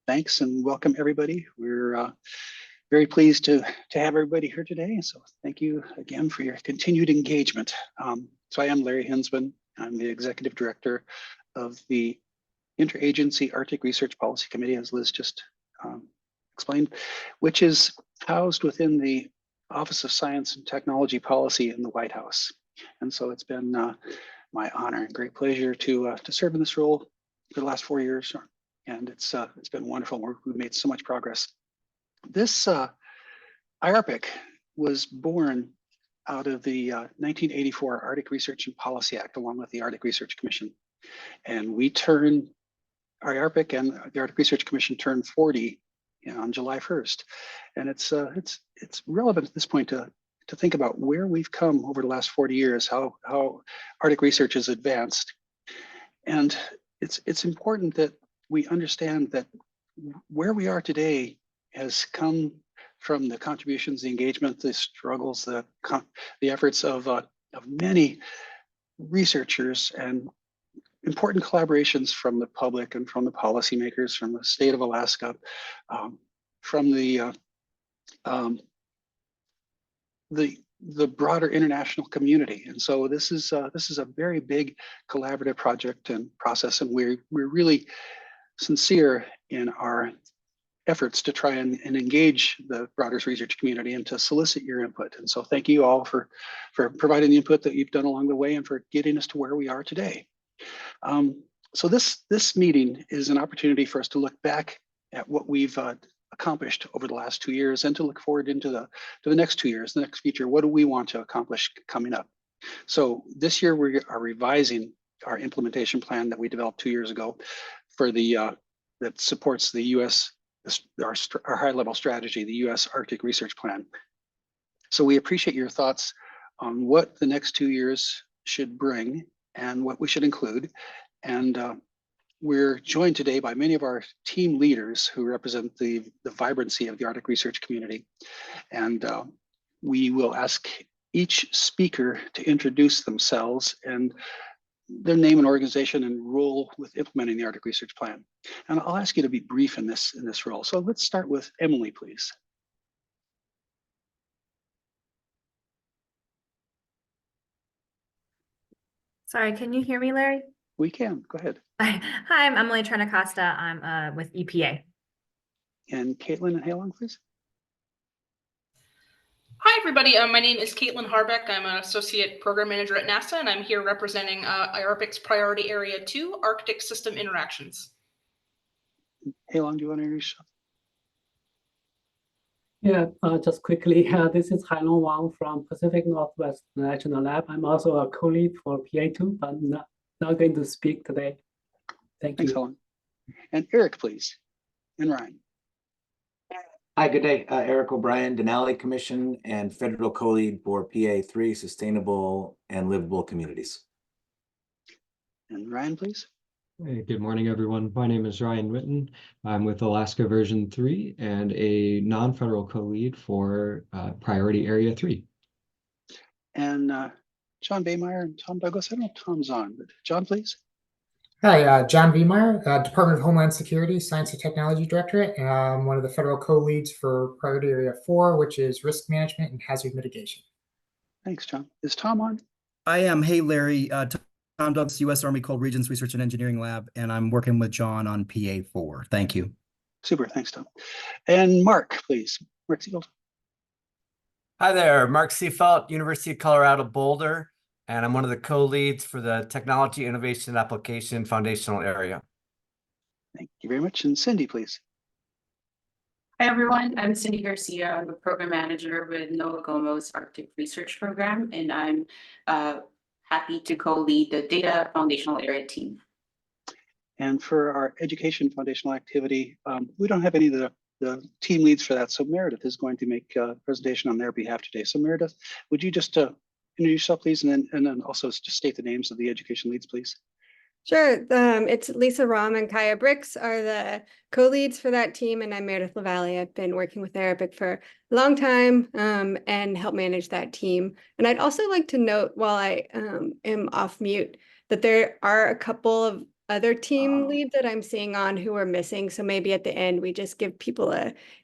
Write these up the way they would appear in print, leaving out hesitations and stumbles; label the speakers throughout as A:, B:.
A: thanks and welcome everybody. We're very pleased to have everybody here today. So thank you again for your continued engagement. So I am Larry Hinsman. I'm the Executive Director of the Interagency Arctic Research Policy Committee, as Liz just explained, which is housed within the Office of Science and Technology Policy in the White House. And so it's been my honor and great pleasure to serve in this role for the last 4 years. And it's been wonderful. We've made so much progress. This IARPC was born out of the 1984 Arctic Research and Policy Act, along with the Arctic Research Commission. And we turned, our IARPC and the Arctic Research Commission turned 40 on July 1st. And it's relevant at this point to think about where we've come over the last 40 years, how Arctic research has advanced. And it's important that we understand that where we are today has come from the contributions, the engagement, the struggles, the efforts of many researchers and important collaborations from the public and from the policymakers, from the state of Alaska, from the broader international community. And so this is a very big collaborative project and process, and we're really sincere in our efforts to try and engage the broader research community and to solicit your input. And so thank you all for providing the input that you've done along the way and for getting us to where we are today. So this meeting is an opportunity for us to look back at what we've accomplished over the last 2 years and to look forward into the next 2 years, the next future. What do we want to accomplish coming up? So this year we are revising our implementation plan that we developed 2 years ago for that supports the U.S. our high-level strategy, the U.S. Arctic Research Plan. So we appreciate your thoughts on what the next 2 years should bring and what we should include. And we're joined today by many of our team leaders who represent the vibrancy of the Arctic research community. And we will ask each speaker to introduce themselves and their name and organization and role with implementing the Arctic Research Plan. And I'll ask you to be brief in this role. So let's start with Emily, please.
B: Sorry, can you hear me, Larry?
A: We can, go ahead.
B: Hi, I'm Emily Trinacosta. I'm with EPA.
A: And Caitlin and Halong, please.
C: Hi, everybody. My name is Caitlin Harbeck. I'm an Associate Program Manager at NASA, and I'm here representing IARPC's Priority Area 2, Arctic System Interactions.
A: Halong, do you want to introduce
D: yourself? Yeah, just quickly, this is Hailong Wang from Pacific Northwest National Lab. I'm also a co-lead for PA2, but not going to speak today. Thanks,
A: Halong. And Eric, please, and Ryan.
E: Hi, good day. Eric O'Brien, Denali Commission and Federal Co-Lead for PA3, Sustainable and Livable Communities.
A: And Ryan, please.
F: Hey, good morning, everyone. My name is Ryan Witten. I'm with Alaska Version 3 and a non-federal co-lead for Priority Area 3. And
A: John Baymeyer and Tom Douglas. I don't know if Tom's on, but John, please.
G: Hi, John Baymeyer, Department of Homeland Security, Science and Technology Directorate, and I'm one of the federal co-leads for Priority Area 4, which is Risk Management and Hazard Mitigation.
A: Thanks, John. Is Tom on?
H: I am. Hey, Larry. Tom Douglas, U.S. Army Cold Regions Research and Engineering Lab, and I'm working with John on PA4. Thank you.
A: Super. Thanks, Tom. And Mark, please. Mark Seifelt.
I: Hi there. Mark Seifelt, University of Colorado Boulder. And I'm one of the co-leads for the Technology Innovation Application Foundational Area.
A: Thank you very much. And Cindy, please.
J: Hi, everyone. I'm Cindy Garcia. I'm a program manager with NOAA GOMO's Arctic Research Program, and I'm happy to co-lead the Data Foundational Area team.
A: And for our education foundational activity, we don't have any of the team leads for that. So Meredith is going to make a presentation on their behalf today. So Meredith, would you just introduce yourself, please, and then also just state the names of the education leads, please.
K: Sure. It's Lisa Rom and Kaya Bricks are the co-leads for that team, and I'm Meredith LaValle. I've been working with IARPC for a long time and help manage that team. And I'd also like to note, while I am off mute, that there are a couple of other team
A: Oh.
K: leads that I'm seeing on who are missing. So maybe at the end, we just give people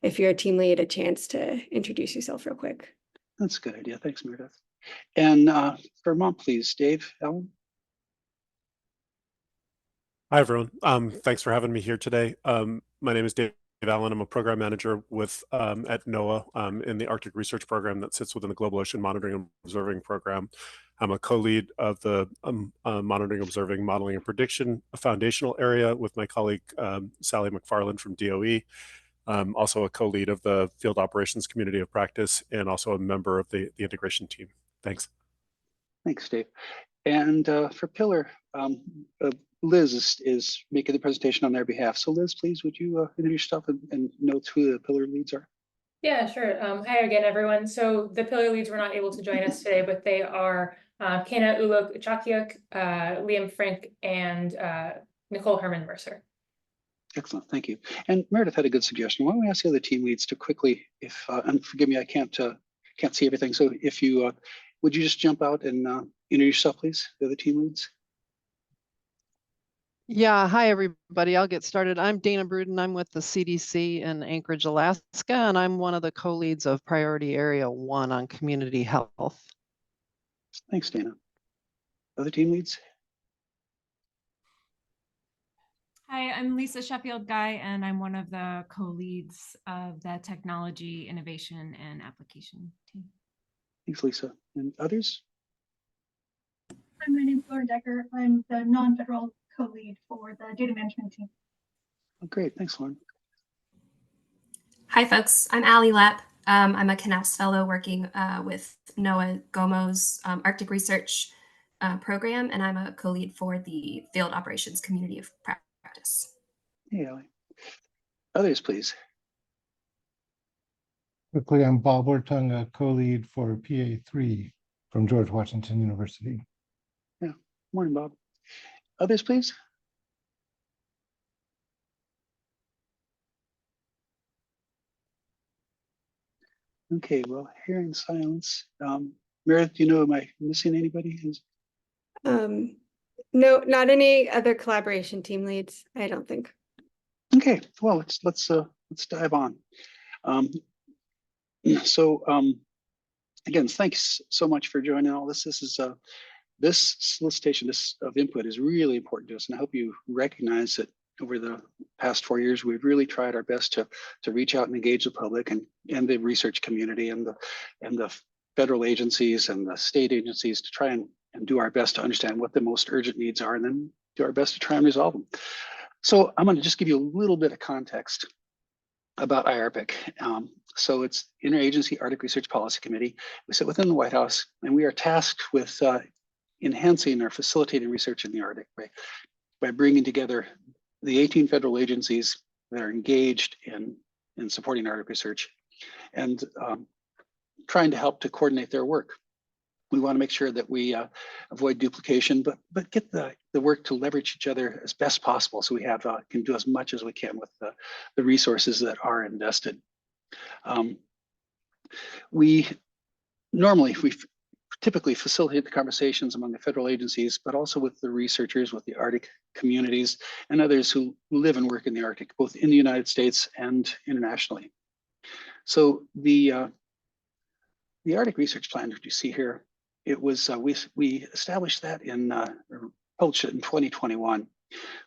K: if you're a team lead, a chance to introduce yourself real quick.
A: That's a good idea. Thanks, Meredith. And Vermont, please, Dave, Ellen.
L: Hi, everyone. Thanks for having me here today. My name is Dave Allen. I'm a program manager with at NOAA in the Arctic Research Program that sits within the Global Ocean Monitoring and Observing Program. I'm a co-lead of the Monitoring, Observing, Modeling, and Prediction foundational area with my colleague Sally McFarland from DOE. Also a co-lead of the Field Operations Community of Practice and also a member of the integration team. Thanks.
A: Thanks, Dave. And for Pillar, Liz is making the presentation on their behalf. So Liz, please, would you introduce yourself and note who the Pillar leads are?
M: Yeah, sure. Hi again, everyone. So the Pillar leads were not able to join us today, but they are Kena Ulok Chakiuk, Liam Frank, and Nicole Herman Mercer.
A: Excellent, thank you. And Meredith had a good suggestion. Why don't we ask the other team leads to quickly, if and forgive me, I can't see everything. So if you would you just jump out and introduce yourself, please, the other team leads?
N: Yeah, hi everybody. I'll get started. I'm Dana Bruden. I'm with the CDC in Anchorage, Alaska, and I'm one of the co-leads of Priority Area 1 on community health.
A: Thanks, Dana. Other team leads?
O: Hi, I'm Lisa Sheffield Guy, and I'm one of the co-leads of the Technology, Innovation, and Application team.
A: Thanks, Lisa. And others?
P: Hi, my name is Lauren Decker. I'm the non-federal co-lead for the data management team.
A: Oh, great, thanks, Lauren.
B: Hi, folks. I'm Allie Lapp. I'm a CNAPS fellow working with NOAA GOMO's Arctic Research Program, and I'm a co-lead for the Field Operations Community of Practice.
A: Hey, Allie. Others, please.
Q: Quickly, I'm Bob Ortung, a co-lead for PA3 from George Washington University.
A: Yeah, morning, Bob. Others, please. Okay, well, hearing silence. Meredith, do you know, am I missing anybody?
K: No, not any other collaboration team leads, I don't think.
A: Okay, well, let's dive on. Again, thanks so much for joining all this. This solicitation of input is really important to us, and I hope you recognize that over the past 4 years, we've really tried our best to reach out and engage the public and the research community and the federal agencies and the state agencies to try and do our best to understand what the most urgent needs are, and then do our best to try and resolve them. So I'm going to just give you a little bit of context about IARPC. So it's Interagency Arctic Research Policy Committee. We sit within the White House, and we are tasked with enhancing or facilitating research in the Arctic by bringing together the 18 federal agencies that are engaged in supporting Arctic research and trying to help to coordinate their work. We want to make sure that we avoid duplication, but get the work to leverage each other as best possible, so we can do as much as we can with the resources that are invested. We typically facilitate the conversations among the federal agencies, but also with the researchers, with the Arctic communities, and others who live and work in the Arctic, both in the United States and internationally. So the Arctic Research Plan that you see here, it was we established that published it in 2021.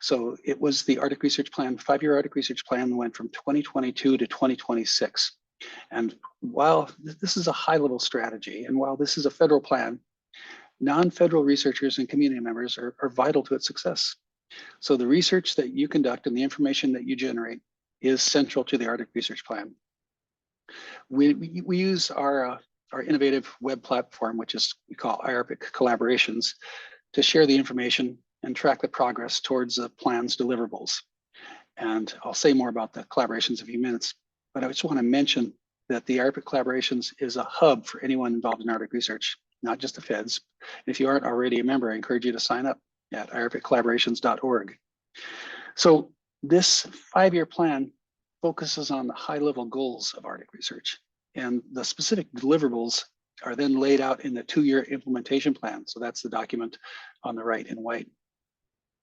A: So it was the Arctic Research Plan, 5-year Arctic Research Plan, went from 2022 to 2026. And while this is a high-level strategy, and while this is a federal plan, non-federal researchers and community members are vital to its success. So the research that you conduct and the information that you generate is central to the Arctic Research Plan. We use our innovative web platform, which we call IARPC Collaborations, to share the information and track the progress towards the plan's deliverables. And I'll say more about the collaborations in a few minutes, but I just want to mention that the IARPC Collaborations is a hub for anyone involved in Arctic research, not just the feds. If you aren't already a member, I encourage you to sign up at iarpccollaborations.org. So this 5-year plan focuses on the high-level goals of Arctic research, and the specific deliverables are then laid out in the 2-year implementation plan. So that's the document on the right in white.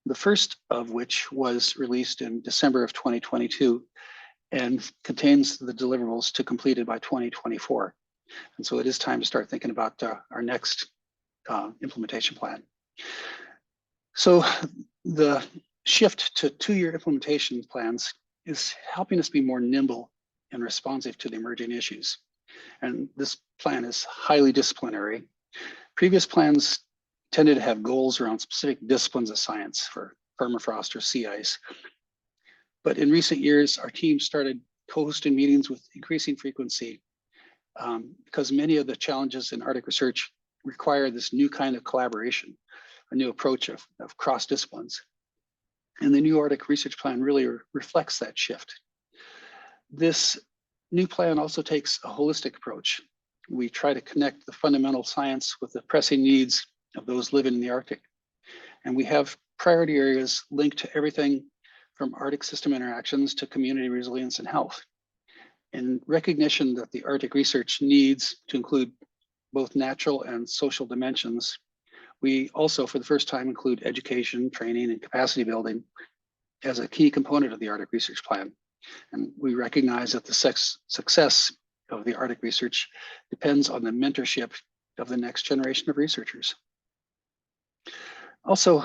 A: The first of which was released in December of 2022 and contains the deliverables to completed by 2024. And so it is time to start thinking about our next implementation plan. So the shift to 2-year implementation plans is helping us be more nimble and responsive to the emerging issues. And this plan is highly disciplinary. Previous plans tended to have goals around specific disciplines of science for permafrost or sea ice. But in recent years, our team started co-hosting meetings with increasing frequency because many of the challenges in Arctic research require this new kind of collaboration, a new approach of cross disciplines. And the new Arctic research plan really reflects that shift. This new plan also takes a holistic approach. We try to connect the fundamental science with the pressing needs of those living in the Arctic. And we have priority areas linked to everything from Arctic system interactions to community resilience and health. In recognition that the Arctic research needs to include both natural and social dimensions, we also, for the first time, include education, training, and capacity building as a key component of the Arctic research plan. And we recognize that the success of the Arctic research depends on the mentorship of the next generation of researchers. Also,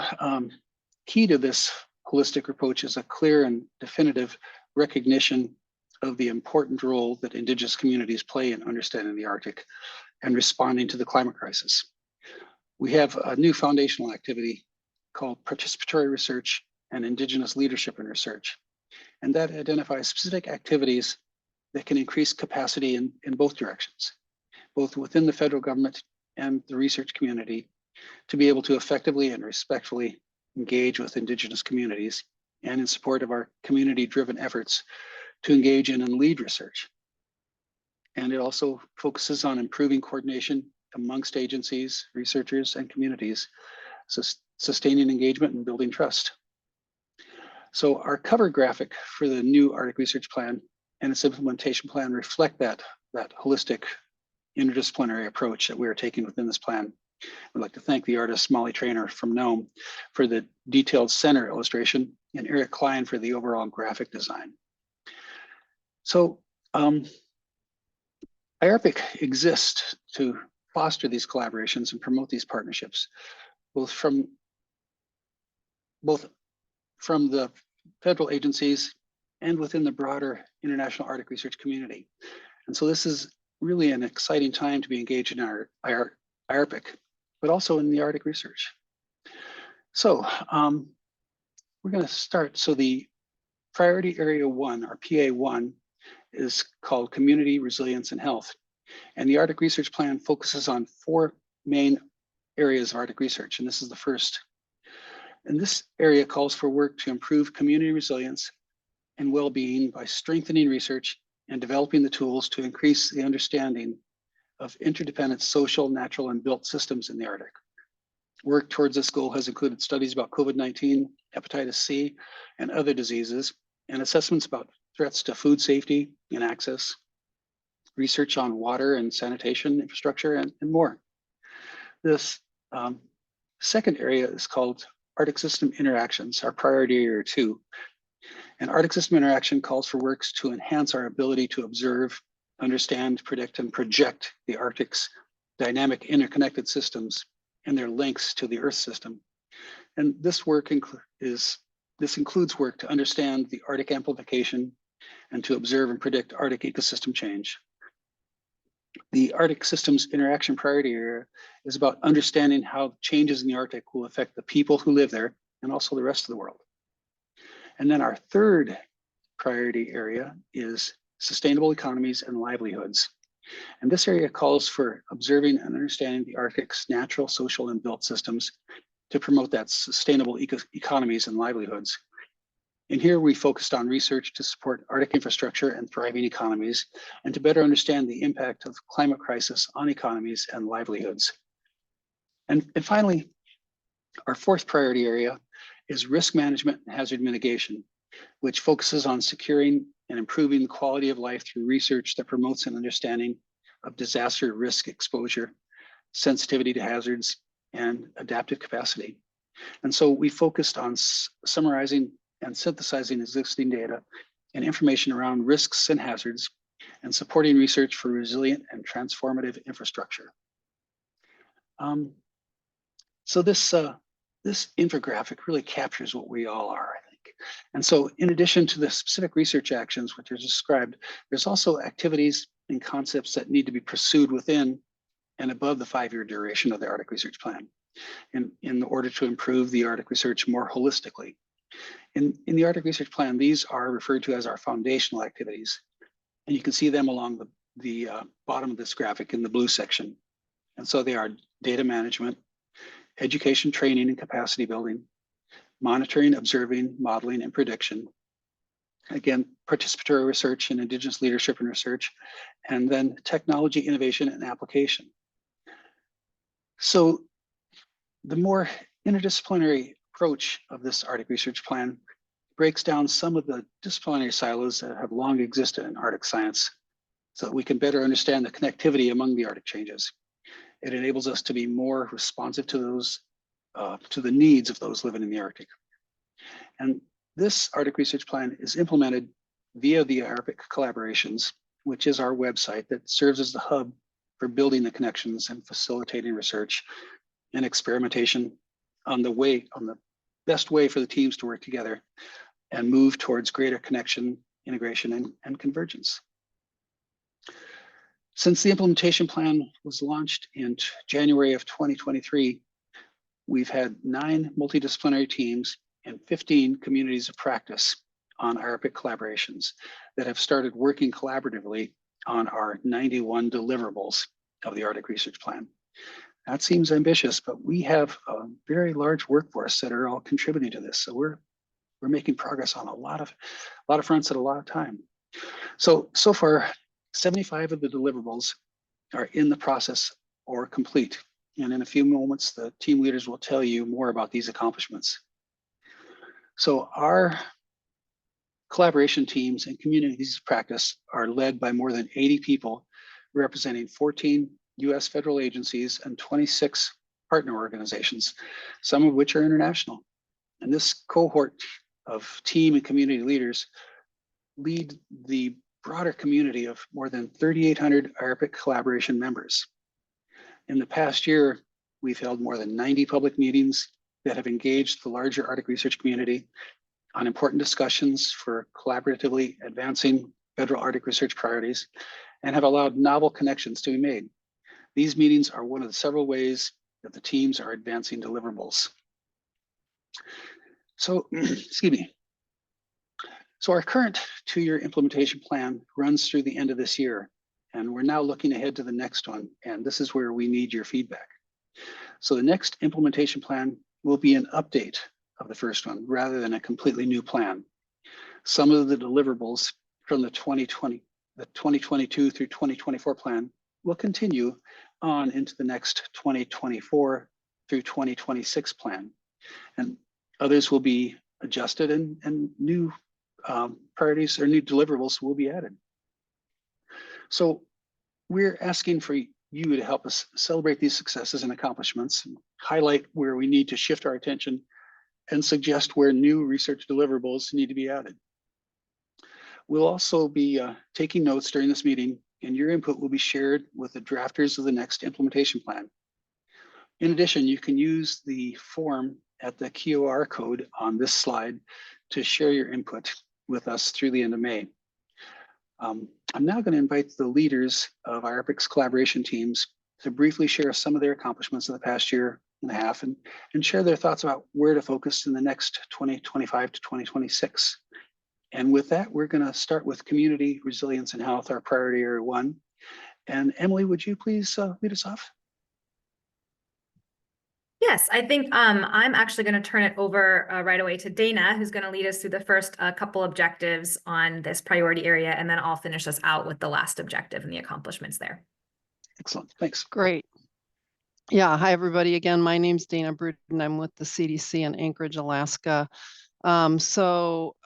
A: key to this holistic approach is a clear and definitive recognition of the important role that Indigenous communities play in understanding the Arctic and responding to the climate crisis. We have a new foundational activity called Participatory Research and Indigenous Leadership in Research. And that identifies specific activities that can increase capacity in both directions, both within the federal government and the research community, to be able to effectively and respectfully engage with Indigenous communities and in support of our community-driven efforts to engage in and lead research. And it also focuses on improving coordination amongst agencies, researchers, and communities, sustaining engagement and building trust. So our cover graphic for the new Arctic Research Plan and its implementation plan reflect that holistic interdisciplinary approach that we are taking within this plan. I'd like to thank the artist Molly Trainer from Nome for the detailed center illustration and Eric Klein for the overall graphic design. So IARPC exists to foster these collaborations and promote these partnerships, both from the federal agencies and within the broader international Arctic research community. And so this is really an exciting time to be engaged in our IARPC, but also in the Arctic research. So we're going to start. So the priority area 1, or PA1, is called Community Resilience and Health. And the Arctic Research Plan focuses on 4 main areas of Arctic research, and this is the first. And this area calls for work to improve community resilience and well-being by strengthening research and developing the tools to increase the understanding of interdependent social, natural, and built systems in the Arctic. Work towards this goal has included studies about COVID-19, hepatitis C, and other diseases, and assessments about threats to food safety and access, research on water and sanitation infrastructure, and more. This second area is called Arctic System Interactions, our priority area 2. And Arctic System Interaction calls for works to enhance our ability to observe, understand, predict, and project the Arctic's dynamic interconnected systems and their links to the Earth system. And this work includes work to understand the Arctic amplification and to observe and predict Arctic ecosystem change. The Arctic Systems Interaction priority area is about understanding how changes in the Arctic will affect the people who live there and also the rest of the world. And then our third priority area is sustainable economies and livelihoods. And this area calls for observing and understanding the Arctic's natural, social, and built systems to promote that sustainable economies and livelihoods. And here we focused on research to support Arctic infrastructure and thriving economies, and to better understand the impact of climate crisis on economies and livelihoods. And finally, our fourth priority area is risk management and hazard mitigation, which focuses on securing and improving the quality of life through research that promotes an understanding of disaster risk exposure, sensitivity to hazards, and adaptive capacity. And so we focused on summarizing and synthesizing existing data and information around risks and hazards and supporting research for resilient and transformative infrastructure. So this infographic really captures what we all are, I think. And so in addition to the specific research actions which are described, there's also activities and concepts that need to be pursued within and above the 5-year duration of the Arctic Research Plan in order to improve the Arctic research more holistically. In the Arctic Research Plan, these are referred to as our foundational activities. And you can see them along the bottom of this graphic in the blue section. And so they are data management, education, training, and capacity building, monitoring, observing, modeling, and prediction. Again, participatory research and Indigenous leadership and research, and then technology, innovation, and application. So the more interdisciplinary approach of this Arctic Research Plan breaks down some of the disciplinary silos that have long existed in Arctic science so that we can better understand the connectivity among the Arctic changes. It enables us to be more responsive to those, to the needs of those living in the Arctic. And this Arctic Research Plan is implemented via the IARPC Collaborations, which is our website that serves as the hub for building the connections and facilitating research and experimentation on the best way for the teams to work together and move towards greater connection, integration, and convergence. Since the implementation plan was launched in January of 2023, we've had 9 multidisciplinary teams and 15 communities of practice on IARPC Collaborations that have started working collaboratively on our 91 deliverables of the Arctic Research Plan. That seems ambitious, but we have a very large workforce that are all contributing to this. So we're making progress on a lot of fronts at a lot of time. So far, 75 of the deliverables are in the process or complete. And in a few moments, the team leaders will tell you more about these accomplishments. So our collaboration teams and communities of practice are led by more than 80 people representing 14 US federal agencies and 26 partner organizations, some of which are international. And this cohort of team and community leaders lead the broader community of more than 3,800 IARPC collaboration members. In the past year, we've held more than 90 public meetings that have engaged the larger Arctic research community on important discussions for collaboratively advancing federal Arctic research priorities and have allowed novel connections to be made. These meetings are one of the several ways that the teams are advancing deliverables. So, excuse me. So our current 2-year implementation plan runs through the end of this year, and we're now looking ahead to the next one, and this is where we need your feedback. So the next implementation plan will be an update of the first one rather than a completely new plan. Some of the deliverables from the 2022 through 2024 plan will continue on into the next 2024 through 2026 plan, and others will be adjusted and new priorities or new deliverables will be added. So we're asking for you to help us celebrate these successes and accomplishments, and highlight where we need to shift our attention and suggest where new research deliverables need to be added. We'll also be taking notes during this meeting, and your input will be shared with the drafters of the next implementation plan. In addition, you can use the form at the QR code on this slide to share your input with us through the end of May. I'm now going to invite the leaders of IARPC's collaboration teams to briefly share some of their accomplishments in the past year and a half and share their thoughts about where to focus in the next 2025 to 2026. And with that, we're going to start with community resilience and health, our priority area 1. And Emily, would you please lead us off?
R: Yes, I think I'm actually going to turn it over right away to Dana, who's going to lead us through the first couple objectives on this priority area, and then I'll finish us out with the last objective and the accomplishments there.
A: Excellent, thanks.
N: Great. Yeah, hi everybody. Again, my name's Dana Bruton. I'm with the CDC in Anchorage, Alaska.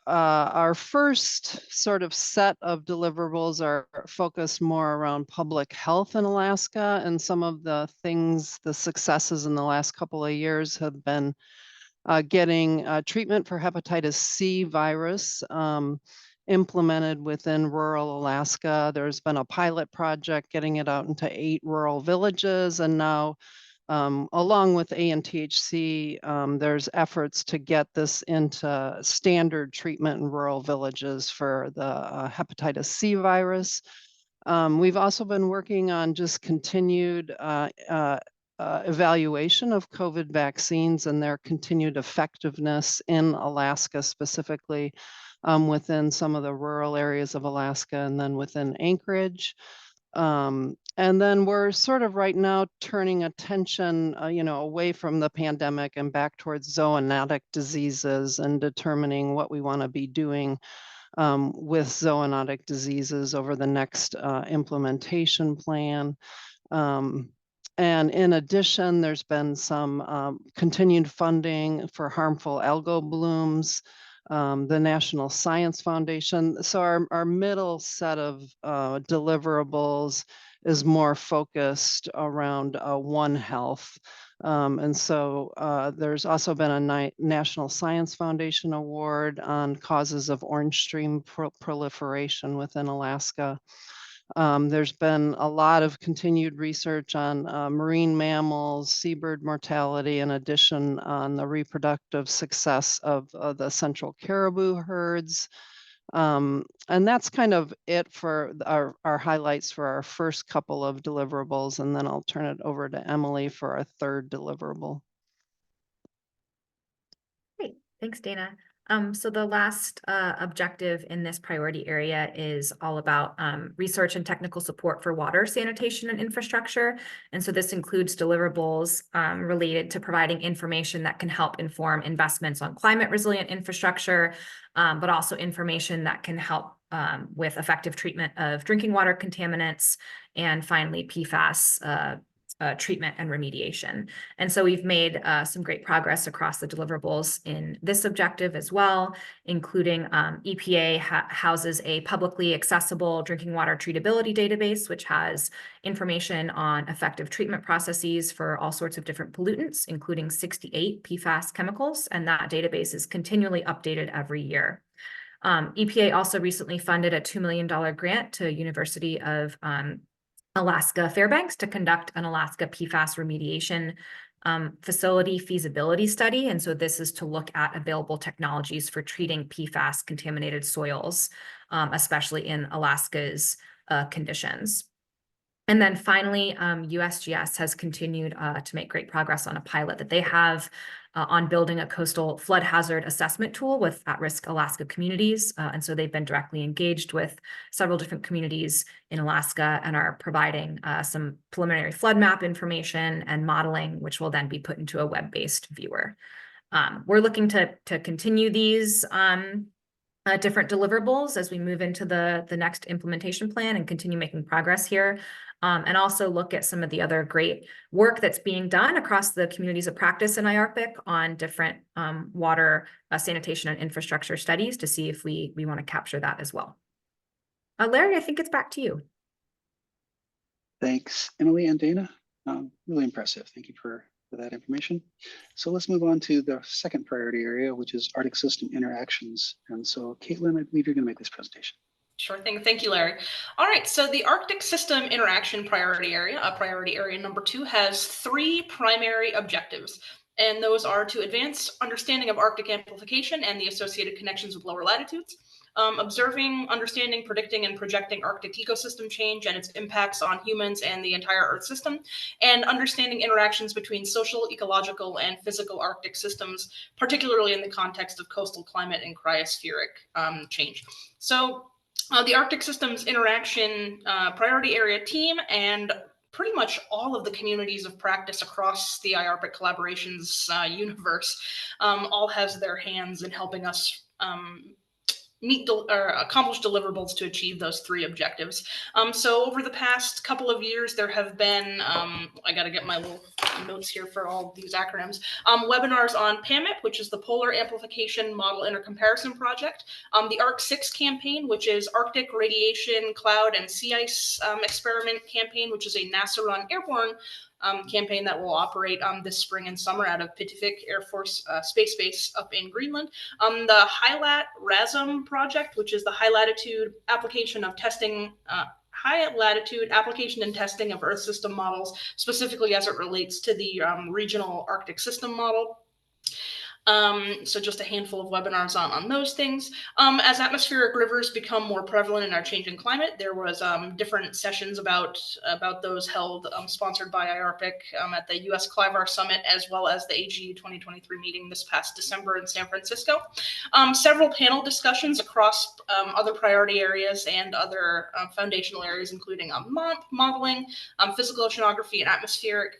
N: Our first sort of set of deliverables are focused more around public health in Alaska, and some of the things, the successes in the last couple of years have been getting treatment for hepatitis C virus implemented within rural Alaska. There's been a pilot project getting it out into 8 rural villages, and now along with ANTHC, there's efforts to get this into standard treatment in rural villages for the hepatitis C virus. We've also been working on just continued evaluation of COVID vaccines and their continued effectiveness in Alaska specifically, within some of the rural areas of Alaska and then within Anchorage. And then we're sort of right now turning attention, away from the pandemic and back towards zoonotic diseases and determining what we want to be doing with zoonotic diseases over the next implementation plan. And in addition, there's been some continued funding for harmful algal blooms, the National Science Foundation. So our middle set of deliverables is more focused around One Health. And so there's also been a National Science Foundation Award on causes of orange stream proliferation within Alaska. There's been a lot of continued research on marine mammals, seabird mortality, in addition on the reproductive success of the central caribou herds. And that's kind of it for our highlights for our first couple of deliverables, and then I'll turn it over to Emily for our third deliverable.
R: Great, thanks, Dana. So the last objective in this priority area is all about research and technical support for water, sanitation, and infrastructure. And so this includes deliverables related to providing information that can help inform investments on climate resilient infrastructure, but also information that can help with effective treatment of drinking water contaminants, and finally PFAS treatment and remediation. And so we've made some great progress across the deliverables in this objective as well, including EPA houses a publicly accessible drinking water treatability database, which has information on effective treatment processes for all sorts of different pollutants, including 68 PFAS chemicals, and that database is continually updated every year. EPA also recently funded a $2 million grant to University of Alaska Fairbanks to conduct an Alaska PFAS remediation facility feasibility study. And so this is to look at available technologies for treating PFAS contaminated soils, especially in Alaska's conditions. And then finally, USGS has continued to make great progress on a pilot that they have on building a coastal flood hazard assessment tool with at-risk Alaska communities. And so they've been directly engaged with several different communities in Alaska and are providing some preliminary flood map information and modeling, which will then be put into a web-based viewer. We're looking to continue these different deliverables as we move into the next implementation plan and continue making progress here. And also look at some of the other great work that's being done across the communities of practice in IARPC on different water sanitation and infrastructure studies to see if we want to capture that as well. Larry, I think it's back to you.
A: Thanks, Emily and Dana. Really impressive. Thank you for that information. So let's move on to the second priority area, which is Arctic system interactions. And so Caitlin, I believe you're going to make this presentation.
C: Sure thing. Thank you, Larry. All right, so the Arctic System Interaction Priority Area, priority area number 2, has 3 primary objectives. And those are to advance understanding of Arctic amplification and the associated connections with lower latitudes, observing, understanding, predicting, and projecting Arctic ecosystem change and its impacts on humans and the entire Earth system, and understanding interactions between social, ecological, and physical Arctic systems, particularly in the context of coastal climate and cryospheric change. So the Arctic Systems Interaction Priority Area team and pretty much all of the communities of practice across the IARPC Collaborations universe all has their hands in helping us accomplish deliverables to achieve those 3 objectives. So over the past couple of years, there have been, I got to get my little some notes here for all these acronyms. Webinars on PAMIP, which is the Polar Amplification Model Intercomparison Project. The ARC6 campaign, which is Arctic Radiation, Cloud, and Sea Ice Experiment campaign, which is a NASA-run airborne campaign that will operate this spring and summer out of Pitifik Air Force Space Base up in Greenland. The HILAT RASM project, which is the high latitude application and testing of Earth system models, specifically as it relates to the regional Arctic system model. So just a handful of webinars on those things. As atmospheric rivers become more prevalent in our changing climate, there was different sessions about those held, sponsored by IARPC at the US CLIVAR Summit, as well as the AGU 2023 meeting this past December in San Francisco. Several panel discussions across other priority areas and other foundational areas, including MOMP, modeling, physical oceanography, and atmospheric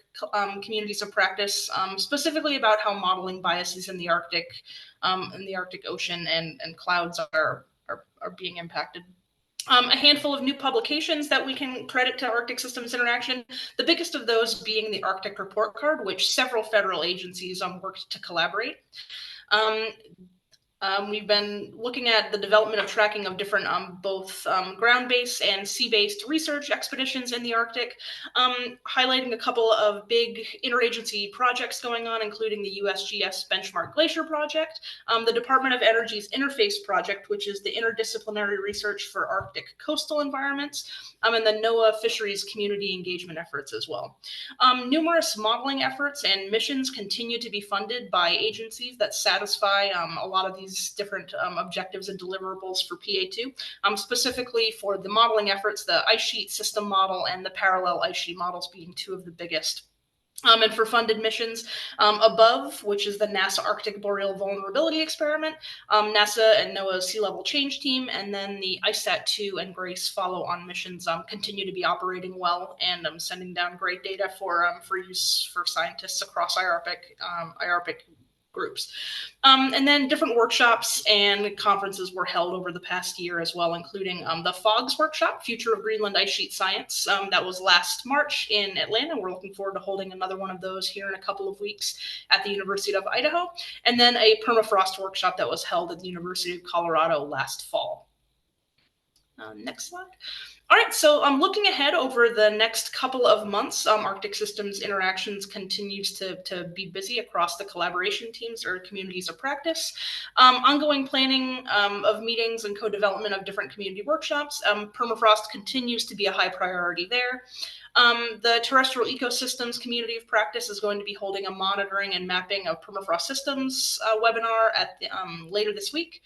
C: communities of practice, specifically about how modeling biases in the Arctic Ocean and clouds are being impacted. A handful of new publications that we can credit to Arctic Systems Interaction, the biggest of those being the Arctic Report Card, which several federal agencies worked to collaborate. We've been looking at the development of tracking of different both ground-based and sea-based research expeditions in the Arctic, highlighting a couple of big interagency projects going on, including the USGS Benchmark Glacier Project, the Department of Energy's Interface Project, which is the interdisciplinary research for Arctic coastal environments, and the NOAA Fisheries community engagement efforts as well. Numerous modeling efforts and missions continue to be funded by agencies that satisfy a lot of these different objectives and deliverables for PA2, specifically for the modeling efforts, the ice sheet system model and the parallel ice sheet models being two of the biggest. And for funded missions above, which is the NASA Arctic Boreal Vulnerability Experiment, NASA and NOAA's Sea Level Change Team, and then the ISAT-2 and GRACE follow-on missions continue to be operating well and sending down great data for use for scientists across IARPC groups. And then different workshops and conferences were held over the past year as well, including the FOGS workshop, Future of Greenland Ice Sheet Science, that was last March in Atlanta. We're looking forward to holding another one of those here in a couple of weeks at the University of Idaho. And then a permafrost workshop that was held at the University of Colorado last fall. Next slide. All right, so looking ahead over the next couple of months, Arctic Systems Interactions continues to be busy across the collaboration teams or communities of practice. Ongoing planning of meetings and co-development of different community workshops. Permafrost continues to be a high priority there. The Terrestrial Ecosystems Community of Practice is going to be holding a monitoring and mapping of permafrost systems webinar at later this week.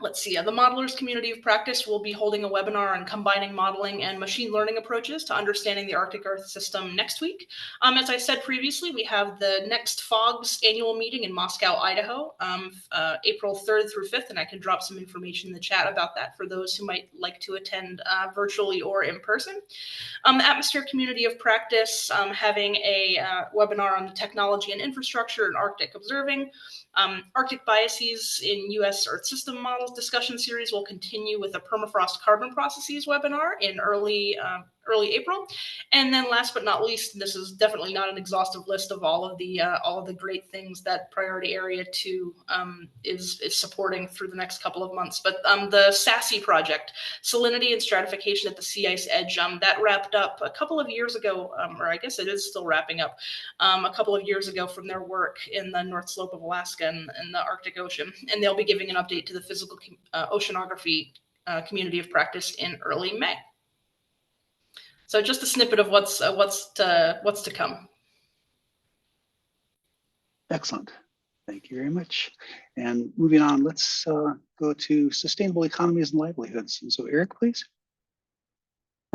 C: Let's see, the Modelers Community of Practice will be holding a webinar on combining modeling and machine learning approaches to understanding the Arctic Earth system next week. As I said previously, we have the next FOGS annual meeting in Moscow, Idaho, April 3rd through 5th, and I can drop some information in the chat about that for those who might like to attend virtually or in person. The Atmosphere Community of Practice having a webinar on the technology and infrastructure in Arctic observing. Arctic Biases in U.S. Earth System Models discussion series will continue with a permafrost carbon processes webinar in early April. And then last but not least, this is definitely not an exhaustive list of all of the great things that Priority Area 2 is supporting through the next couple of months. But the SASE project, Salinity and Stratification at the Sea Ice Edge, that wrapped up a couple of years ago, or I guess it is still wrapping up, a couple of years ago from their work in the North Slope of Alaska and the Arctic Ocean. And they'll be giving an update to the physical oceanography community of practice in early May. So just a snippet of what's to come.
A: Excellent. Thank you very much. And moving on, let's go to sustainable economies and livelihoods. And so Eric, please.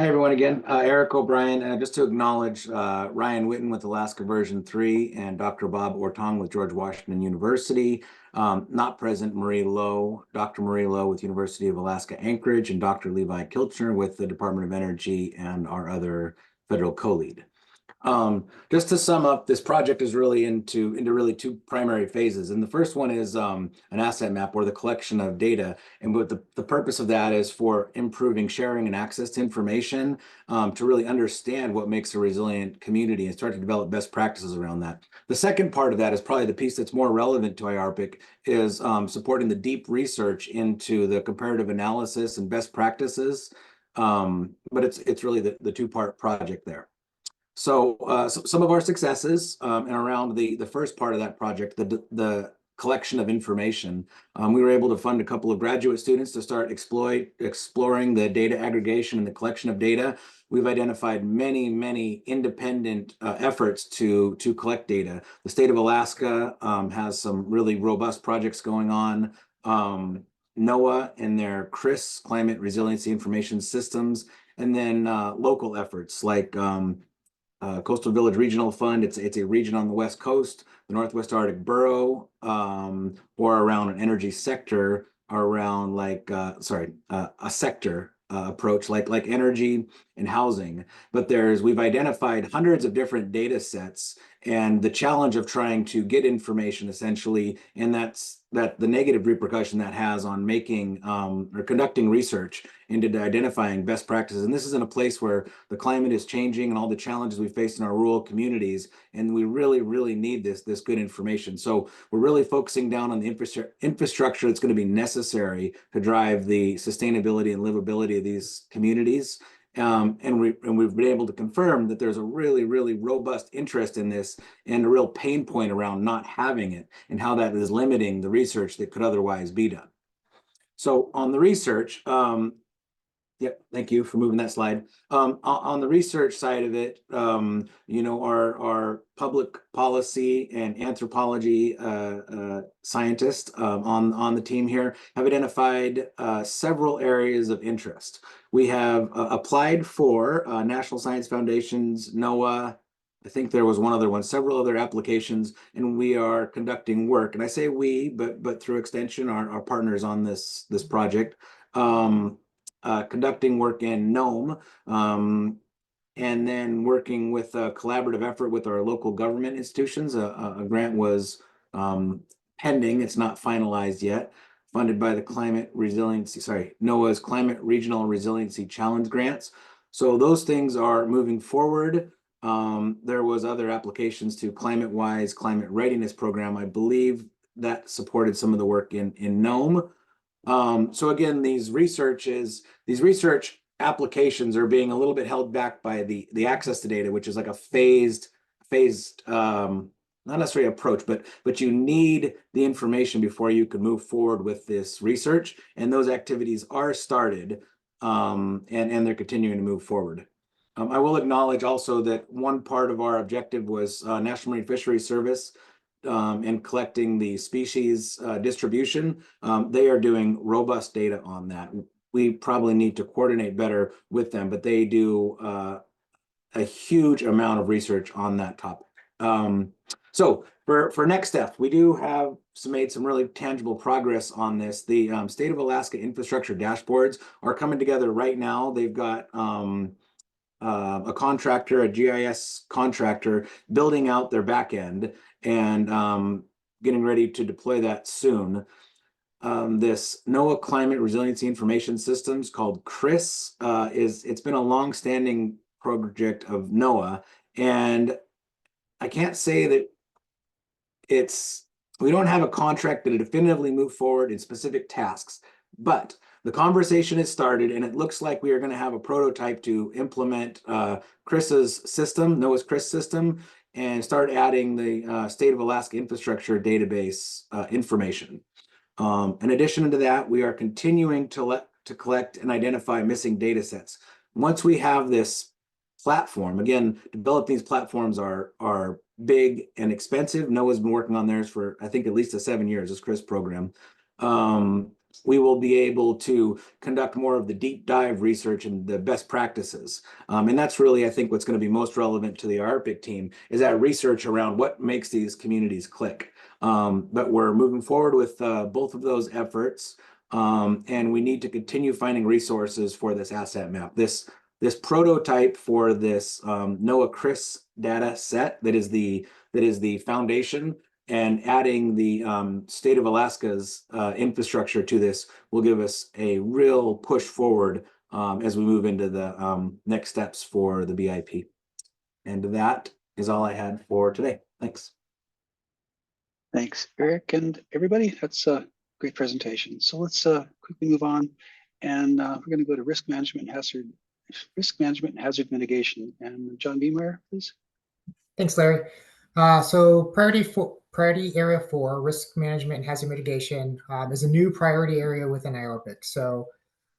E: Hi, everyone again. Eric O'Brien, just to acknowledge Ryan Witten with Alaska version 3 and Dr. Bob Ortong with George Washington University. Not present, Dr. Marie Lowe with University of Alaska Anchorage, and Dr. Levi Kilchner with the Department of Energy and our other federal co-lead. Just to sum up, this project is really into really two primary phases. And the first one is an asset map or the collection of data. And what the purpose of that is for improving sharing and access to information to really understand what makes a resilient community and start to develop best practices around that. The second part of that is probably the piece that's more relevant to IARPC is supporting the deep research into the comparative analysis and best practices. But it's really the two-part project there. So, some of our successes and around the first part of that project, the collection of information, we were able to fund a couple of graduate students to start exploring the data aggregation and the collection of data. We've identified many independent efforts to collect data. The state of Alaska has some really robust projects going on. NOAA and their CRIS, Climate Resiliency Information Systems, and then local efforts like Coastal Village Regional Fund. It's a region on the West Coast, the Northwest Arctic Borough, or around an energy sector, around like a sector approach like energy and housing. But we've identified hundreds of different data sets, and the challenge of trying to get information essentially, and that's the negative repercussion that has on making or conducting research into identifying best practices. And this is in a place where the climate is changing and all the challenges we face in our rural communities, and we really need this good information. So we're really focusing down on the infrastructure that's going to be necessary to drive the sustainability and livability of these communities. And we've been able to confirm that there's a really robust interest in this and a real pain point around not having it and how that is limiting the research that could otherwise be done. So on the research, yep, thank you for moving that slide. On the research side of it, you know, our public policy and anthropology scientists on the team here have identified several areas of interest. We have applied for National Science Foundation's, NOAA, I think there was one other one, several other applications, and we are conducting work. And I say we, but through extension, our partners on this project, conducting work in Nome, and then working with a collaborative effort with our local government institutions. A grant was pending, it's not finalized yet, funded by the NOAA's Climate Regional Resiliency Challenge grants. So those things are moving forward. There was other applications to ClimateWise Climate Readiness Program. I believe that supported some of the work in Nome. So again, these research applications are being a little bit held back by the access to data, which is like a phased not necessarily approach, but you need the information before you can move forward with this research. And those activities are started, and they're continuing to move forward. I will acknowledge also that one part of our objective was National Marine Fisheries Service and collecting the species distribution. They are doing robust data on that. We probably need to coordinate better with them, but they do a huge amount of research on that topic. So for next steps, we do have made some really tangible progress on this. The State of Alaska infrastructure dashboards are coming together right now. They've got a contractor, a GIS contractor, building out their back end and getting ready to deploy that soon. This NOAA Climate Resiliency Information Systems called CRIS it's been a long-standing project of NOAA, and I can't say that we don't have a contract that definitively move forward in specific tasks, but the conversation has started, and it looks like we are going to have a prototype to implement CRIS's system, NOAA's CRIS system, and start adding the State of Alaska infrastructure database information. In addition to that, we are continuing to collect and identify missing data sets. Once we have this platform, again, develop these platforms are big and expensive. NOAA's been working on theirs for, I think, at least 7 years, this CRIS program. We will be able to conduct more of the deep dive research and the best practices. And that's really, I think, what's going to be most relevant to the IARPC team is that research around what makes these communities click. But we're moving forward with both of those efforts. And we need to continue finding resources for this asset map. This this prototype for this NOAA CRIS data set that is the foundation, and adding the state of Alaska's infrastructure to this will give us a real push forward as we move into the next steps for the BIP. And that is all I had for today. Thanks.
A: Thanks, Eric, and everybody. That's a great presentation. So let's quickly move on, and we're going to go to risk management and hazard mitigation. And John Beemeyer, please.
G: Thanks, Larry. So priority area 4, risk management and hazard mitigation, is a new priority area within IARPC. So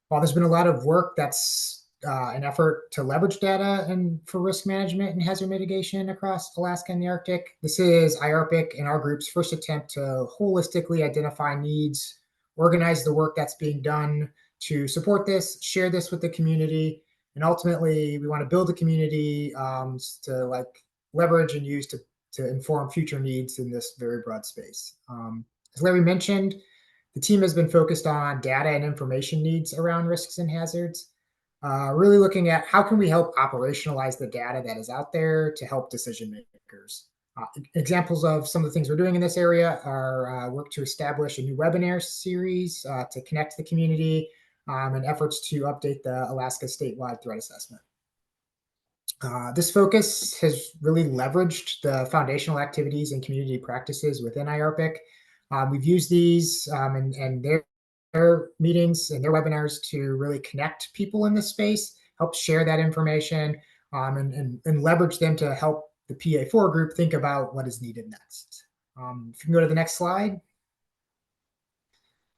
G: while there's been a lot of work that's an effort to leverage data and for risk management and hazard mitigation across Alaska and the Arctic, this is IARPC and our group's first attempt to holistically identify needs, organize the work that's being done to support this, share this with the community, and ultimately we want to build a community to leverage and use to inform future needs in this very broad space. As Larry mentioned, the team has been focused on data and information needs around risks and hazards, really looking at how can we help operationalize the data that is out there to help decision makers. Examples of some of the things we're doing in this area are work to establish a new webinar series to connect the community and efforts to update the Alaska statewide threat assessment. This focus has really leveraged the foundational activities and community practices within IARPC. We've used these and their meetings and their webinars to really connect people in this space, help share that information, and leverage them to help the PA4 group think about what is needed next. If you can go to the next slide.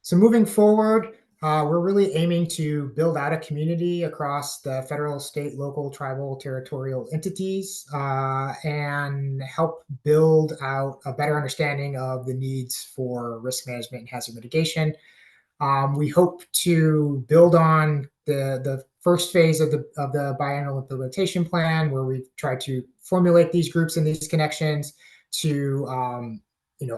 G: So moving forward, we're really aiming to build out a community across the federal, state, local, tribal, territorial entities and help build out a better understanding of the needs for risk management and hazard mitigation. We hope to build on the first phase of the biennial implementation plan, where we've tried to formulate these groups and these connections to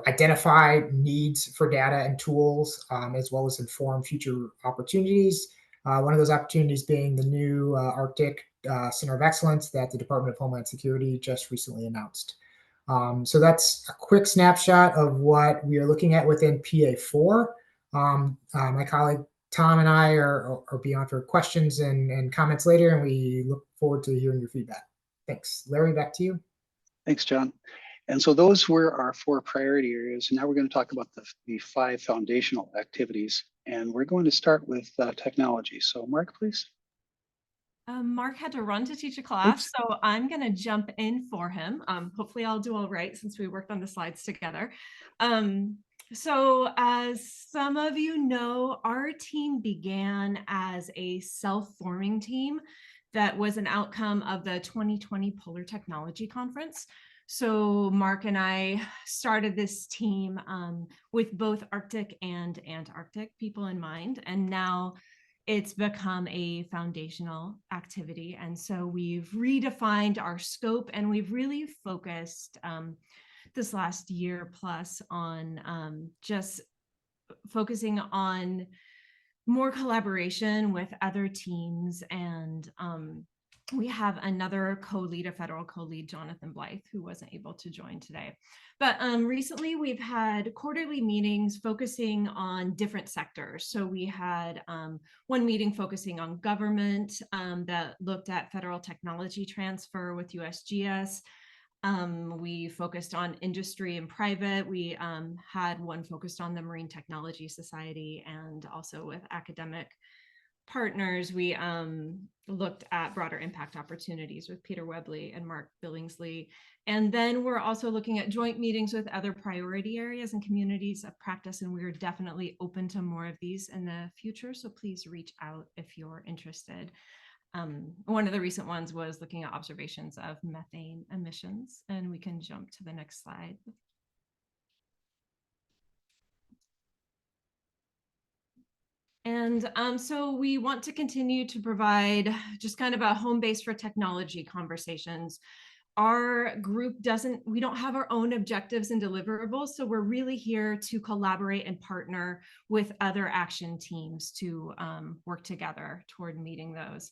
G: identify needs for data and tools, as well as inform future opportunities. One of those opportunities being the new Arctic Center of Excellence that the Department of Homeland Security just recently announced. So that's a quick snapshot of what we are looking at within PA4. My colleague Tom and I are beyond for questions and comments later, and we look forward to hearing your feedback. Thanks. Larry, back to you.
A: Thanks, John. And so those were our 4 priority areas. And now we're going to talk about the 5 foundational activities. And we're going to start with technology. So Mark, please.
O: Mark had to run to teach a class, so I'm going to jump in for him. Hopefully I'll do all right since we worked on the slides together. So as some of you know, our team began as a self-forming team that was an outcome of the 2020 Polar Technology Conference. So Mark and I started this team with both Arctic and Antarctic people in mind, and now it's become a foundational activity. And so we've redefined our scope, and we've really focused this last year plus on just focusing on more collaboration with other teams. And we have another co-lead, a federal co-lead, Jonathan Blythe, who wasn't able to join today. But recently we've had quarterly meetings focusing on different sectors. So we had one meeting focusing on government that looked at federal technology transfer with USGS. We focused on industry and private. We had one focused on the Marine Technology Society, and also with academic partners, we looked at broader impact opportunities with Peter Webley and Mark Billingsley. And then we're also looking at joint meetings with other priority areas and communities of practice, and we're definitely open to more of these in the future. So please reach out if you're interested. One of the recent ones was looking at observations of methane emissions, and we can jump to the next slide. And so we want to continue to provide just kind of a home base for technology conversations. Our group we don't have our own objectives and deliverables, so we're really here to collaborate and partner with other action teams to work together toward meeting those.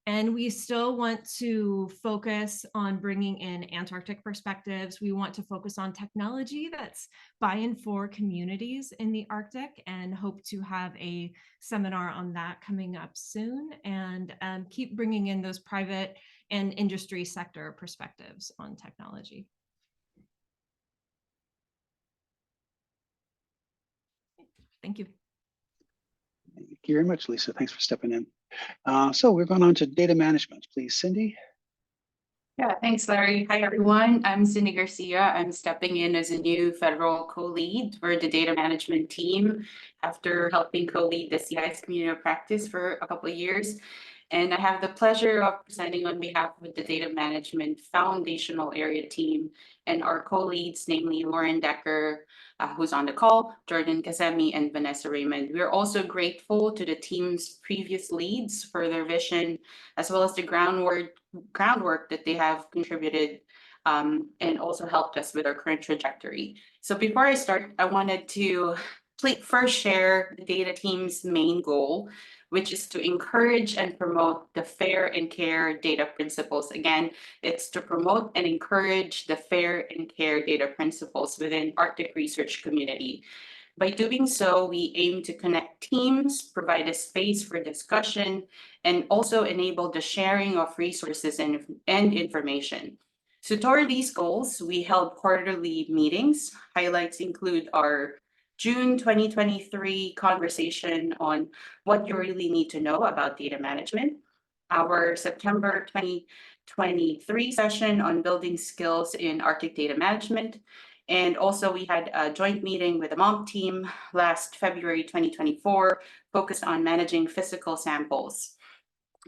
O: And we still want to focus on bringing in Antarctic perspectives. We want to focus on technology that's buy-in for communities in the Arctic, and hope to have a seminar on that coming up soon, and keep bringing in those private and industry sector perspectives on technology. Thank you.
A: Thank you very much, Lisa. Thanks for stepping in. So we're going on to data management. Please, Cindy.
J: Yeah, thanks, Larry. Hi, everyone. I'm Cindy Garcia. I'm stepping in as a new federal co-lead for the data management team after helping co-lead the CIS community of practice for a couple of years. And I have the pleasure of presenting on behalf of the data management foundational area team and our co-leads, namely Lauren Decker, who's on the call, Jordan Kasemi, and Vanessa Raymond. We're also grateful to the team's previous leads for their vision, as well as the groundwork that they have contributed and also helped us with our current trajectory. So before I start, I wanted to first share the data team's main goal, which is to encourage and promote the FAIR and CARE data principles. Again, it's to promote and encourage the FAIR and CARE data principles within Arctic research community. By doing so, we aim to connect teams, provide a space for discussion, and also enable the sharing of resources and information. So toward these goals, we held quarterly meetings. Highlights include our June 2023 conversation on what you really need to know about data management, our September 2023 session on building skills in Arctic data management, and also we had a joint meeting with the MOMP team last February 2024, focused on managing physical samples.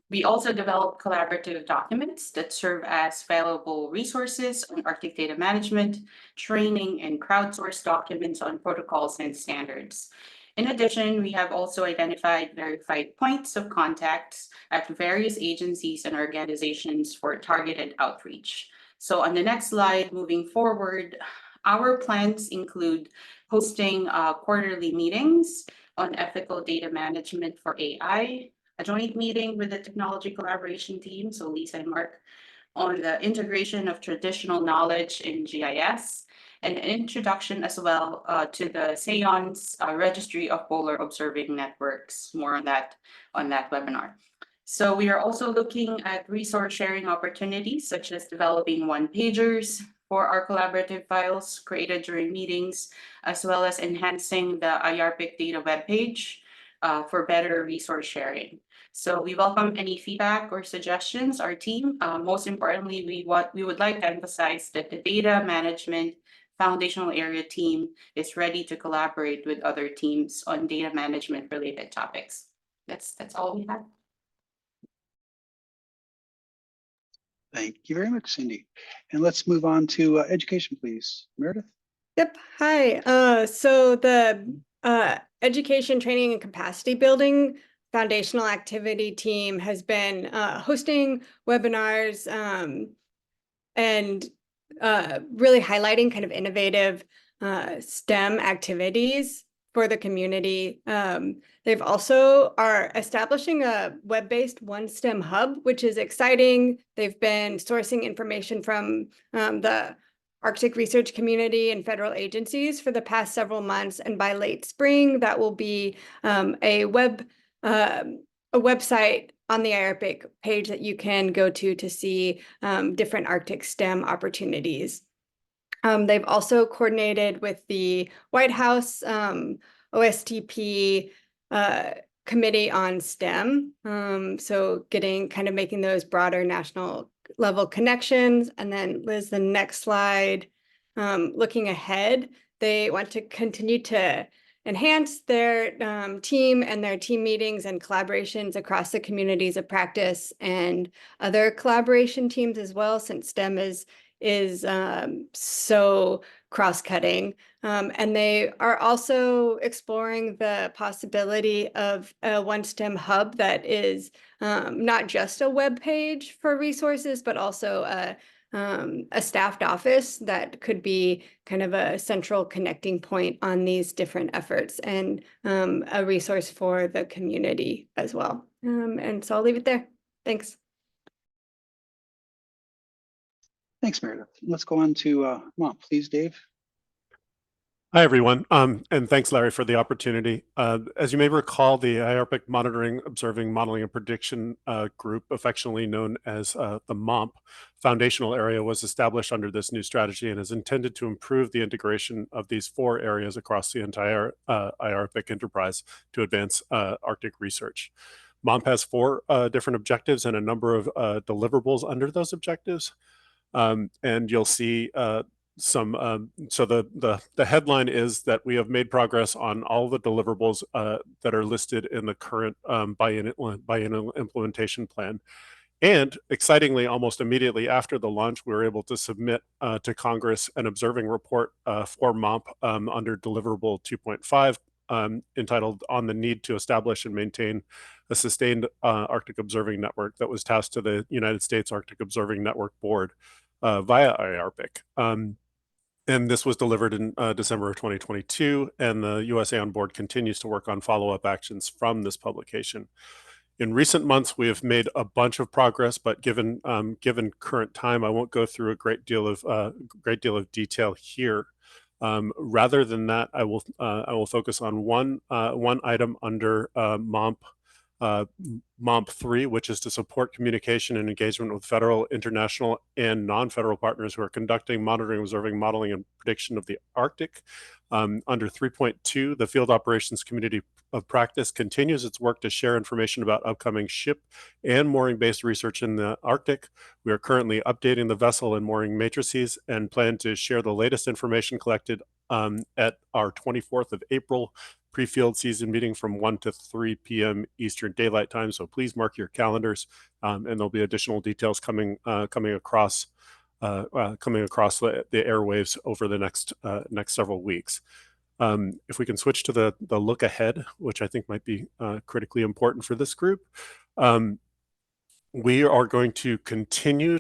J: We also developed collaborative documents that serve as valuable resources on Arctic data management, training, and crowdsourced documents on protocols and standards. In addition, we have also identified verified points of contacts at various agencies and organizations for targeted outreach. So on the next slide, moving forward, our plans include hosting quarterly meetings on ethical data management for AI, a joint meeting with the technology collaboration team, so Lisa and Mark, on the integration of traditional knowledge in GIS, and an introduction as well to the SAON's Registry of Polar Observing Networks. More on that webinar. So we are also looking at resource sharing opportunities, such as developing one-pagers for our collaborative files created during meetings, as well as enhancing the IARPC data webpage for better resource sharing. So we welcome any feedback or suggestions. Our team, most importantly, we would like to emphasize that the data management foundational area team is ready to collaborate with other teams on data management related topics. That's all we have.
A: Thank you very much, Cindy. And let's move on to education, please. Meredith.
K: Yep. Hi. So the education, training, and capacity building foundational activity team has been hosting webinars and really highlighting kind of innovative STEM activities for the community. They've also are establishing a web-based One STEM hub, which is exciting. They've been sourcing information from the Arctic research community and federal agencies for the past several months. And by late spring, that will be a website on the IARPC page that you can go to see different Arctic STEM opportunities. They've also coordinated with the White House OSTP Committee on STEM. So making those broader national level connections. And then Liz, the next slide, looking ahead, they want to continue to enhance their team and their team meetings and collaborations across the communities of practice and other collaboration teams as well, since STEM is so cross-cutting. And they are also exploring the possibility of a One STEM hub that is not just a web page for resources, but also a staffed office that could be kind of a central connecting point on these different efforts, and a resource for the community as well. And so I'll leave it there. Thanks.
A: Thanks, Meredith. Let's go on to MOMP, please, Dave.
L: Hi, everyone, and thanks, Larry, for the opportunity. As you may recall, the IARPC Monitoring, Observing, Modeling, and Prediction group, affectionately known as the MOMP foundational area, was established under this new strategy and is intended to improve the integration of these 4 areas across the entire IARPC enterprise to advance Arctic research. MOMP has 4 different objectives and a number of deliverables under those objectives. And you'll see so the headline is that we have made progress on all the deliverables that are listed in the current biennial implementation plan. And excitingly, almost immediately after the launch, we were able to submit to Congress an observing report for MOMP under deliverable 2.5 entitled On the Need to Establish and Maintain a Sustained Arctic Observing Network, that was tasked to the United States Arctic Observing Network Board via IARPC. And this was delivered in December of 2022, and the USA on board continues to work on follow-up actions from this publication. In recent months, we have made a bunch of progress, but given current time, I won't go through a great deal of detail here. Rather than that, I will focus on one item under MOMP 3, which is to support communication and engagement with federal, international, and non-federal partners who are conducting monitoring, observing, modeling, and prediction of the Arctic. Under 3.2, the Field Operations Community of Practice continues its work to share information about upcoming ship and mooring-based research in the Arctic. We are currently updating the vessel and mooring matrices and plan to share the latest information collected at our 24th of April pre-field season meeting from 1 to 3 p.m. Eastern Daylight Time. So please mark your calendars, and there'll be additional details coming across the airwaves over the next several weeks. If we can switch to the look ahead, which I think might be critically important for this group, we are going to continue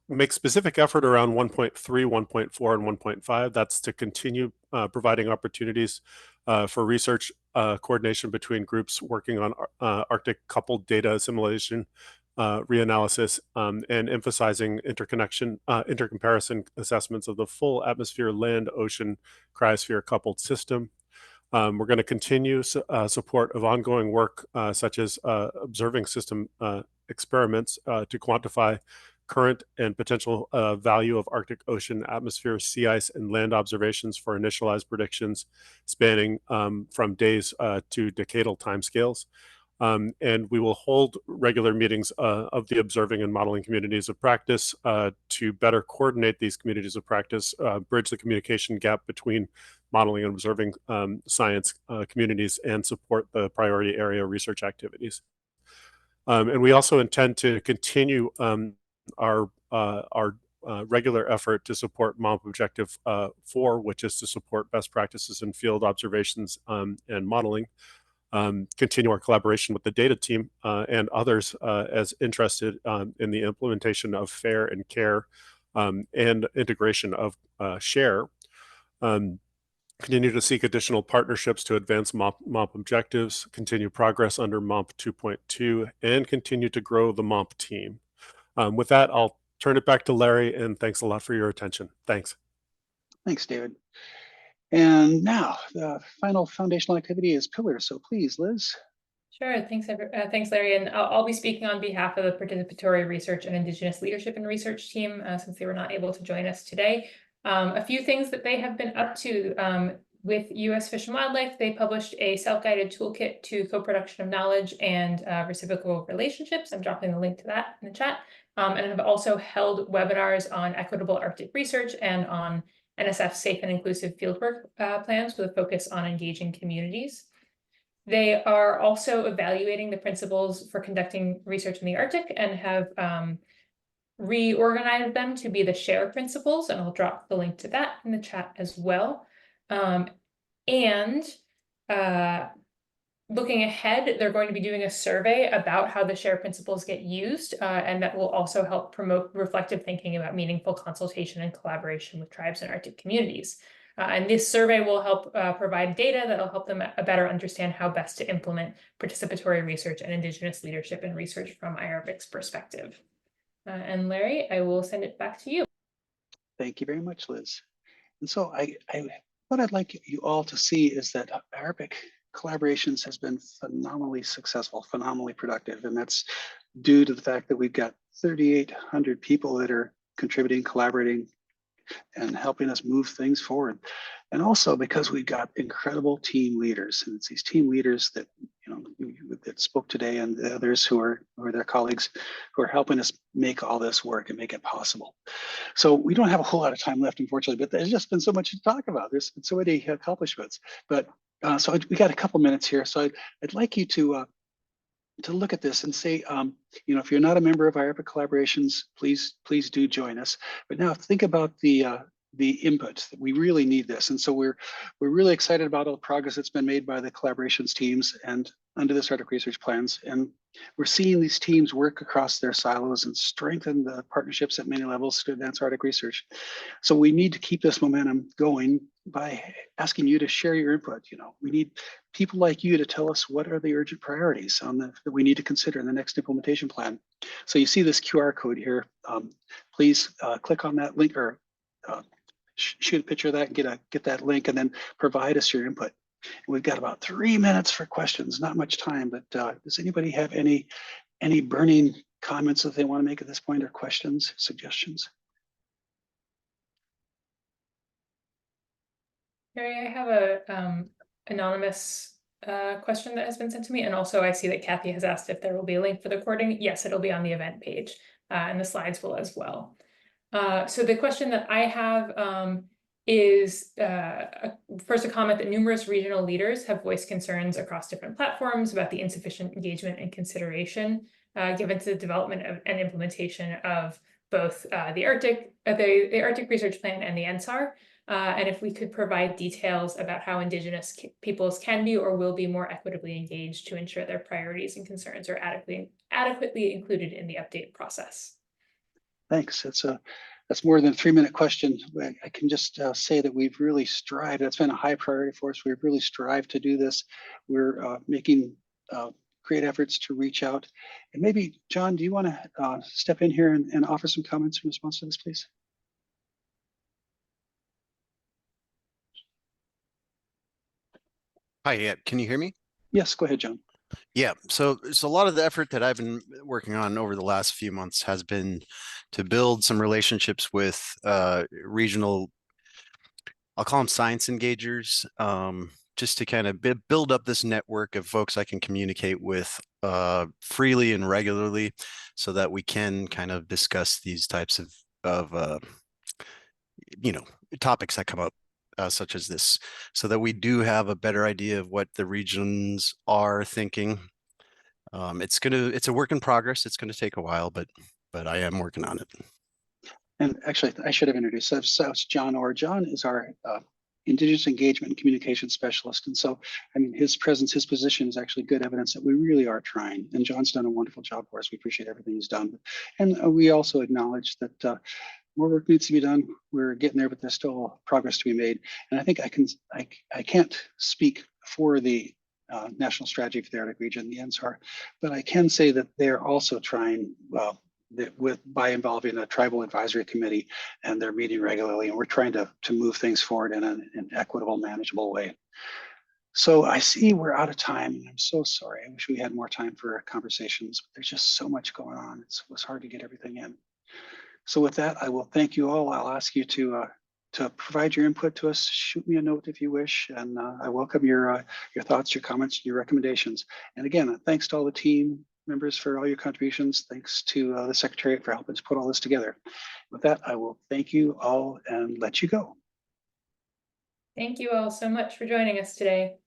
L: make specific effort around 1.3, 1.4, and 1.5. That's to continue providing opportunities for research coordination between groups working on Arctic coupled data assimilation, reanalysis, and emphasizing intercomparison assessments of the full atmosphere, land, ocean, cryosphere coupled system. We're going to continue support of ongoing work such as observing system experiments to quantify current and potential value of Arctic Ocean atmosphere, sea ice, and land observations for initialized predictions spanning from days to decadal timescales. And we will hold regular meetings of the observing and modeling communities of practice to better coordinate these communities of practice, bridge the communication gap between modeling and observing science communities, and support the priority area research activities. And we also intend to continue our regular effort to support MOMP Objective 4, which is to support best practices in field observations and modeling. Continue our collaboration with the data team and others as interested in the implementation of FAIR and CARE and integration of SHARE. Continue to seek additional partnerships to advance MOMP objectives, continue progress under MOMP 2.2, and continue to grow the MOMP team. With that, I'll turn it back to Larry, and thanks a lot for your attention. Thanks.
A: Thanks, David. And now the final foundational activity is pillars. So please, Liz.
M: Sure. Thanks, Larry. And I'll be speaking on behalf of the Participatory Research and Indigenous Leadership and Research team since they were not able to join us today. A few things that they have been up to with U.S. Fish and Wildlife. They published a self-guided toolkit to co-production of knowledge and reciprocal relationships. I'm dropping the link to that in the chat. And have also held webinars on equitable Arctic research and on NSF's safe and inclusive fieldwork plans with a focus on engaging communities. They are also evaluating the principles for conducting research in the Arctic and have reorganized them to be the SHARE principles, and I'll drop the link to that in the chat as well. Looking ahead, they're going to be doing a survey about how the SHARE principles get used, and that will also help promote reflective thinking about meaningful consultation and collaboration with tribes and Arctic communities. And this survey will help provide data that will help them better understand how best to implement participatory research and Indigenous leadership and research from IARPC's perspective. And Larry, I will send it back to you.
A: Thank you very much, Liz. And so what I'd like you all to see is that IARPC Collaborations has been phenomenally successful, phenomenally productive. And that's due to the fact that we've got 3,800 people that are contributing, collaborating, and helping us move things forward. And also because we've got incredible team leaders, and it's these team leaders that that spoke today, and the others who are their colleagues who are helping us make all this work and make it possible. So we don't have a whole lot of time left, unfortunately, but there's just been so much to talk about. There's been so many accomplishments. But so we got a couple minutes here. So I'd like you to look at this and say, if you're not a member of IARPC Collaborations, please do join us. But now think about the input. We really need this, and so we're really excited about all the progress that's been made by the collaborations teams and under this Arctic research plans. And we're seeing these teams work across their silos and strengthen the partnerships at many levels to advance Arctic research. So we need to keep this momentum going by asking you to share your input. We need people like you to tell us what are the urgent priorities that we need to consider in the next implementation plan. So you see this QR code here. Please click on that link or shoot a picture of that and get that link, and then provide us your input. And we've got about 3 minutes for questions, not much time, but does anybody have any burning comments that they want to make at this point, or questions, suggestions?
M: Mary, I have a anonymous question that has been sent to me, and also I see that Kathy has asked if there will be a link for the recording. Yes, it'll be on the event page, and the slides will as well. So the question that I have is first a comment that numerous regional leaders have voiced concerns across different platforms about the insufficient engagement and consideration given to the development and implementation of both the Arctic Research Plan and the NSAR. And if we could provide details about how Indigenous peoples can be or will be more equitably engaged to ensure their priorities and concerns are adequately included in the update process.
A: Thanks. That's more than a 3-minute question. I can just say that we've really strived. That's been a high priority for us. We've really strived to do this. We're making great efforts to reach out. And maybe, John, do you want to step in here and offer some comments in response to this, please?
S: Hi, yeah, can you hear me?
A: Yes, go ahead, John.
S: Yeah, so a lot of the effort that I've been working on over the last few months has been to build some relationships with regional, I'll call them science engagers, just to kind of build up this network of folks I can communicate with freely and regularly, so that we can kind of discuss these types of topics that come up. Such as this, so that we do have a better idea of what the regions are thinking. It's a work in progress. It's gonna take a while, but I am working on it.
A: And actually, I should have introduced. So it's John Orr. John is our Indigenous engagement and communication specialist. And so, I mean, his presence, his position is actually good evidence that we really are trying. And John's done a wonderful job for us. We appreciate everything he's done. And we also acknowledge that more work needs to be done. We're getting there, but there's still progress to be made. And I think I can't speak for the National Strategy for the Arctic Region, the NSAR, but I can say that they're also trying by involving a tribal advisory committee, and they're meeting regularly, and we're trying to move things forward in an equitable, manageable way. So I see we're out of time, and I'm so sorry. I wish we had more time for conversations, but there's just so much going on. It was hard to get everything in. So with that, I will thank you all. I'll ask you to provide your input to us. Shoot me a note if you wish, and I welcome your thoughts, your comments, your recommendations. And again, thanks to all the team members for all your contributions. Thanks to the Secretariat for helping us put all this together. With that, I will thank you all and let you go.
M: Thank you all so much for joining us today.